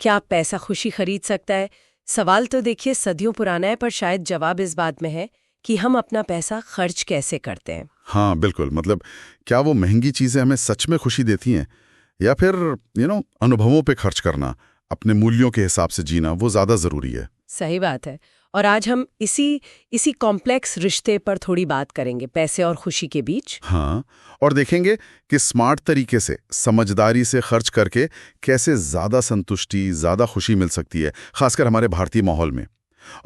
क्या पैसा खुशी खरीद सकता है? सवाल तो देखिए सदियों पुराना है, पर शायद जवाब इस बात में है कि हम अपना पैसा खर्च कैसे करते हैं। हाँ बिल्कुल, मतलब क्या वो महंगी चीजें हमें सच में खुशी देती हैं, या फिर अनुभवों पे खर्च करना, अपने मूल्यों के हिसाब से जीना, वो ज्यादा जरूरी है। सही बात है। और आज हम इसी कॉम्प्लेक्स रिश्ते पर थोड़ी बात करेंगे, पैसे और खुशी के बीच। हाँ, और देखेंगे कि स्मार्ट तरीके से, समझदारी से खर्च करके कैसे ज्यादा संतुष्टि, ज्यादा खुशी मिल सकती है, खासकर हमारे भारतीय माहौल में।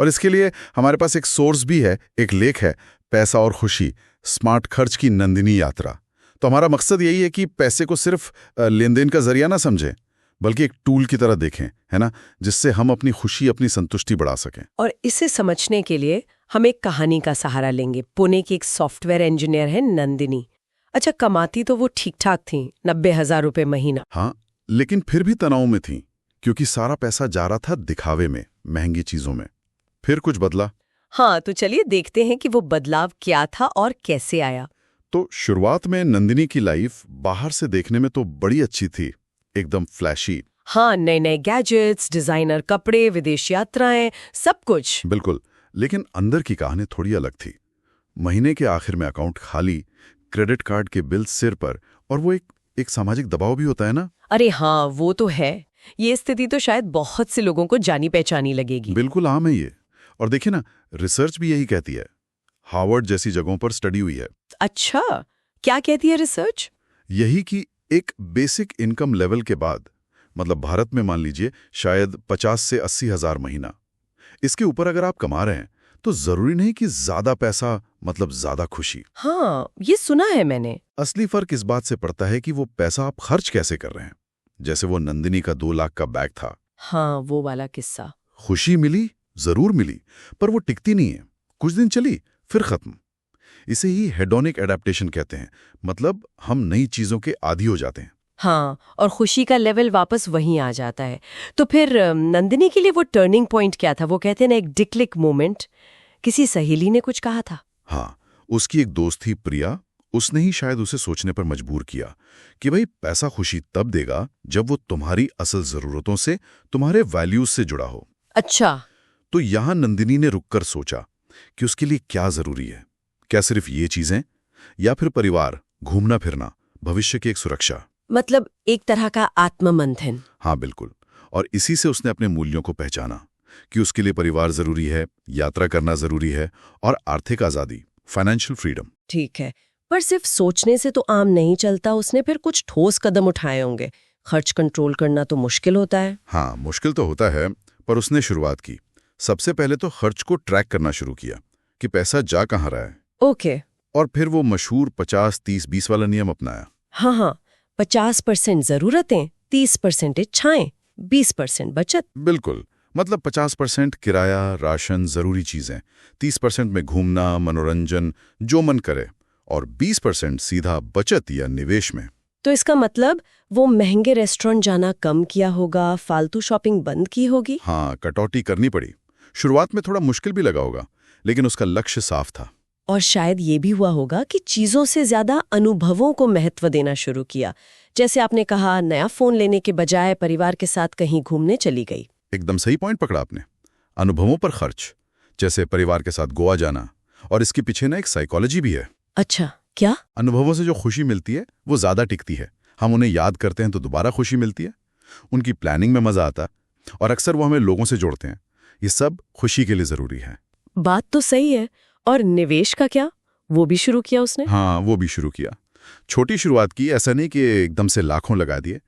और इसके लिए हमारे पास एक सोर्स भी है, एक लेख है, पैसा और खुशी, स्मार्ट खर्च की नंदिनी यात्रा। तो हमारा मकसद यही है कि पैसे को सिर्फ लेन देन का जरिया ना समझें, बल्कि एक टूल की तरह देखें, है ना, जिससे हम अपनी खुशी, अपनी संतुष्टि बढ़ा सकें। और इसे समझने के लिए हम एक कहानी का सहारा लेंगे। पुणे की एक सॉफ्टवेयर इंजीनियर है नंदिनी। अच्छा, कमाती तो वो ठीक ठाक थी, 90,000 रुपए महीना। हाँ, लेकिन फिर भी तनाव में थी, क्योंकि सारा पैसा जा रहा था दिखावे में, महंगी चीजों में। फिर कुछ बदला। हाँ, तो चलिए देखते हैं कि वो बदलाव क्या था और कैसे आया। तो शुरुआत में नंदिनी की लाइफ बाहर से देखने में तो बड़ी अच्छी थी, एकदम फ्लैशी। हाँ, नए नए गैजेट्स, डिजाइनर कपड़े, विदेश यात्राएं, सब कुछ। बिल्कुल, लेकिन अंदर की कहानी थोड़ी अलग थी। महीने के आखिर में अकाउंट खाली, क्रेडिट कार्ड के बिल सिर पर, और वो एक सामाजिक दबाव भी होता है ना। अरे हाँ, वो तो है। ये स्थिति तो शायद बहुत से लोगों को जानी पहचानी लगेगी। बिल्कुल आम है ये। और देखिए ना, रिसर्च भी यही कहती है। हार्वर्ड जैसी जगहों पर स्टडी हुई है। अच्छा, क्या कहती है रिसर्च? यही कि एक बेसिक इनकम लेवल के बाद, मतलब भारत में मान लीजिए शायद 50 से 80 हजार महीना, इसके ऊपर अगर आप कमा रहे हैं तो जरूरी नहीं कि ज्यादा पैसा मतलब ज्यादा खुशी। हाँ, ये सुना है मैंने। असली फर्क इस बात से पड़ता है कि वो पैसा आप खर्च कैसे कर रहे हैं। जैसे वो नंदिनी का 2 लाख का बैग था। हाँ, वो वाला किस्सा। खुशी मिली, जरूर मिली, पर वो टिकती नहीं है, कुछ दिन चली फिर खत्म। इसे ही हेडोनिक एडेप्टेशन कहते हैं, मतलब हम नई चीजों के आदी हो जाते हैं। हाँ, और खुशी का लेवल वापस वहीं आ जाता है। तो फिर नंदिनी के लिए वो टर्निंग पॉइंट क्या था? वो कहते हैं ना, एक डिक्लिक मोमेंट। किसी सहेली ने कुछ कहा था? हाँ, उसकी एक दोस्त थी प्रिया, उसने ही शायद उसे सोचने पर मजबूर किया कि भाई पैसा खुशी तब देगा जब वो तुम्हारी असल जरूरतों से, तुम्हारे वैल्यूज से जुड़ा हो। अच्छा। तो यहां नंदिनी ने रुककर सोचा कि उसके लिए क्या जरूरी है। क्या सिर्फ ये चीजें, या फिर परिवार, घूमना फिरना, भविष्य की एक सुरक्षा? मतलब एक तरह का आत्ममंथन। हाँ बिल्कुल। और इसी से उसने अपने मूल्यों को पहचाना कि उसके लिए परिवार जरूरी है, यात्रा करना जरूरी है, और आर्थिक आजादी, फाइनेंशियल फ्रीडम। ठीक है, पर सिर्फ सोचने से तो आम नहीं चलता। उसने फिर कुछ ठोस कदम उठाए होंगे। खर्च कंट्रोल करना तो मुश्किल होता है। हाँ, मुश्किल तो होता है, पर उसने शुरुआत की। सबसे पहले तो खर्च को ट्रैक करना शुरू किया कि पैसा जा कहाँ रहा है। ओके। और फिर वो मशहूर 50-30-20 वाला नियम अपनाया। हाँ, 50% जरूरतें, 30% इच्छाएं, 20% बचत। बिल्कुल, मतलब 50% किराया, राशन, जरूरी चीजें, 30% में घूमना, मनोरंजन, जो मन करे, और 20% सीधा बचत या निवेश में। तो इसका मतलब वो महंगे रेस्टोरेंट जाना कम किया होगा, फालतू शॉपिंग बंद की होगी। हाँ, कटौती करनी पड़ी। शुरुआत में थोड़ा मुश्किल भी लगा होगा, लेकिन उसका लक्ष्य साफ था। और शायद ये भी हुआ होगा कि चीजों से ज्यादा अनुभवों को महत्व देना शुरू किया। जैसे आपने कहा, नया फोन लेने के बजाय परिवार के साथ कहीं घूमने चली गई। एकदम सही पॉइंट पकड़ा आपने। अनुभवों पर खर्च, जैसे परिवार के साथ गोवा जाना। और इसके पीछे ना एक साइकोलॉजी भी है। अच्छा, क्या? अनुभवों से जो खुशी मिलती है वो ज्यादा टिकती है। हम उन्हें याद करते हैं तो दोबारा खुशी मिलती है, उनकी प्लानिंग में मजा आता है, और अक्सर वो हमें लोगों से जोड़ते हैं। ये सब खुशी के लिए जरूरी है। बात तो सही है। और निवेश का क्या? वो भी शुरू किया उसने? हाँ, वो भी शुरू किया। छोटी शुरुआत की, ऐसा नहीं कि एकदम से लाखों लगा दिए।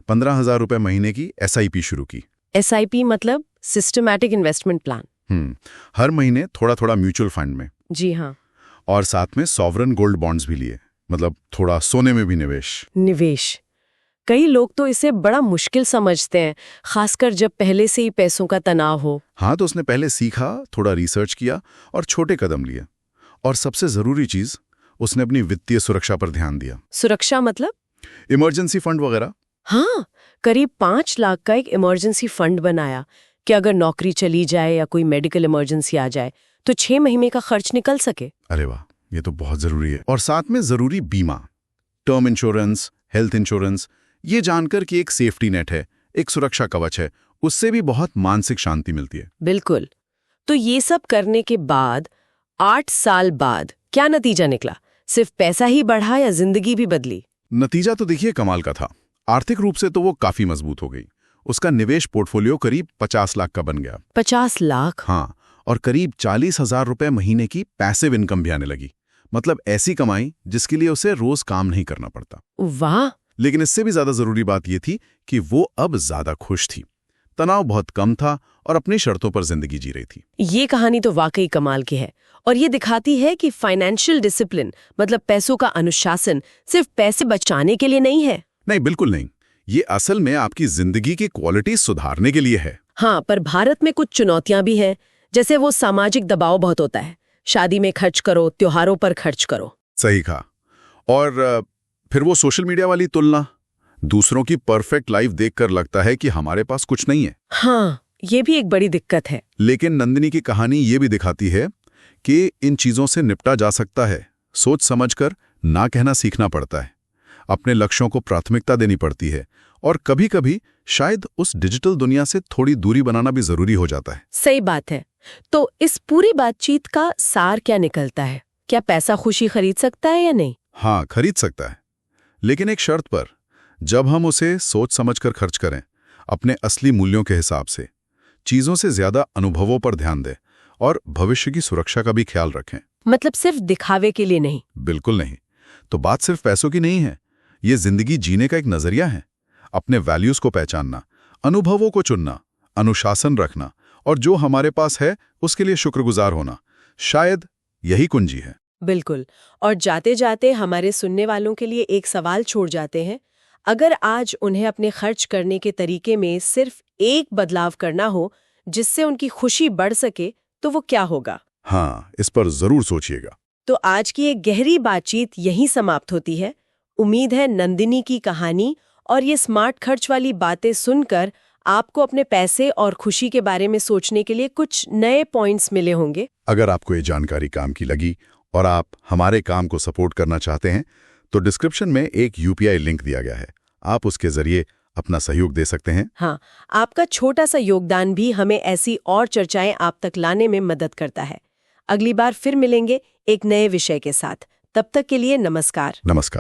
15,000 रुपए महीने की SIP शुरू की। SIP मतलब सिस्टमैटिक इन्वेस्टमेंट प्लान। हर महीने थोड़ा थोड़ा म्यूचुअल फंड में। जी हाँ। और साथ में सॉवरन गोल्ड बॉन्ड्स भी लिए, मतलब थोड़ा सोने में भी निवेश। कई लोग तो इसे बड़ा मुश्किल समझते हैं, खासकर जब पहले से ही पैसों का तनाव हो। हाँ, तो उसने पहले सीखा, थोड़ा रिसर्च किया और छोटे कदम लिए। और सबसे जरूरी चीज, उसने अपनी वित्तीय सुरक्षा पर ध्यान दिया। सुरक्षा मतलब? इमरजेंसी फंड वगैरह। हाँ, करीब 5 लाख का एक इमरजेंसी फंड बनाया कि अगर नौकरी चली जाए या कोई मेडिकल इमरजेंसी आ जाए तो 6 महीने का खर्च निकल सके। अरे वाह, ये तो बहुत जरूरी है। और साथ में जरूरी बीमा, टर्म इंश्योरेंस, हेल्थ इंश्योरेंस, ये जानकर कि एक सेफ्टी नेट है, एक सुरक्षा कवच है, उससे भी बहुत मानसिक शांति मिलती है। बिल्कुल। तो ये सब करने के बाद 8 साल बाद क्या नतीजा निकला? सिर्फ पैसा ही बढ़ा या जिंदगी भी बदली? नतीजा तो देखिए कमाल का था। आर्थिक रूप से तो वो काफी मजबूत हो गई। उसका निवेश पोर्टफोलियो करीब 50 लाख का बन गया। 50 लाख? हाँ, और करीब 40,000 रुपए महीने की पैसिव इनकम भी आने लगी। मतलब ऐसी कमाई जिसके लिए उसे रोज काम नहीं करना पड़ता। वाह! लेकिन इससे भी ज्यादा जरूरी बात यह थी कि वो अब ज्यादा खुश थी। तनाव बहुत कम था और अपनी शर्तों पर जिंदगी जी रही थी। ये कहानी तो वाकई कमाल की है और ये दिखाती है कि फाइनेंशियल डिसिप्लिन मतलब पैसों का अनुशासन सिर्फ पैसे बचाने के लिए नहीं है। नहीं, बिल्कुल नहीं। ये असल में आपकी जिंदगी की क्वालिटी सुधारने के लिए है। हाँ, पर भारत में कुछ चुनौतियां भी हैं, जैसे वो सामाजिक दबाव बहुत होता है। शादी में खर्च करो, त्योहारों पर खर्च करो। सही कहा। और फिर वो सोशल मीडिया वाली तुलना, दूसरों की परफेक्ट लाइफ देखकर लगता है कि हमारे पास कुछ नहीं है। हाँ, ये भी एक बड़ी दिक्कत है। लेकिन नंदिनी की कहानी ये भी दिखाती है कि इन चीजों से निपटा जा सकता है। सोच समझकर ना कहना सीखना पड़ता है, अपने लक्ष्यों को प्राथमिकता देनी पड़ती है, और कभी-कभी शायद उस डिजिटल दुनिया से थोड़ी दूरी बनाना भी जरूरी हो जाता है। सही बात है। तो इस पूरी बातचीत का सार क्या निकलता है? क्या पैसा खुशी खरीद सकता है या नहीं? हाँ, खरीद सकता है, लेकिन एक शर्त पर, जब हम उसे सोच समझकर खर्च करें, अपने असली मूल्यों के हिसाब से, चीजों से ज्यादा अनुभवों पर ध्यान दें और भविष्य की सुरक्षा का भी ख्याल रखें। मतलब सिर्फ दिखावे के लिए नहीं? बिल्कुल नहीं। तो बात सिर्फ पैसों की नहीं है, ये जिंदगी जीने का एक नजरिया है। अपने वैल्यूज को पहचानना, अनुभवों को चुनना, अनुशासन रखना और जो हमारे पास है उसके लिए शुक्रगुजार होना, शायद यही कुंजी है। बिल्कुल। और जाते जाते हमारे सुनने वालों के लिए एक सवाल छोड़ जाते हैं। अगर आज उन्हें अपने खर्च करने के तरीके में सिर्फ एक बदलाव करना हो जिससे उनकी खुशी बढ़ सके, तो वो क्या होगा? हाँ, इस पर जरूर सोचिएगा। तो आज की एक गहरी बातचीत यहीं समाप्त होती है। उम्मीद है नंदिनी की कहानी और ये स्मार्ट खर्च वाली बातें सुनकर आपको अपने पैसे और खुशी के बारे में सोचने के लिए कुछ नए पॉइंट्स मिले होंगे। अगर आपको ये जानकारी काम की लगी और आप हमारे काम को सपोर्ट करना चाहते हैं, तो डिस्क्रिप्शन में एक UPI लिंक दिया गया है। आप उसके जरिए अपना सहयोग दे सकते हैं। हाँ, आपका छोटा सा योगदान भी हमें ऐसी और चर्चाएं आप तक लाने में मदद करता है। अगली बार फिर मिलेंगे एक नए विषय के साथ। तब तक के लिए नमस्कार। नमस्कार।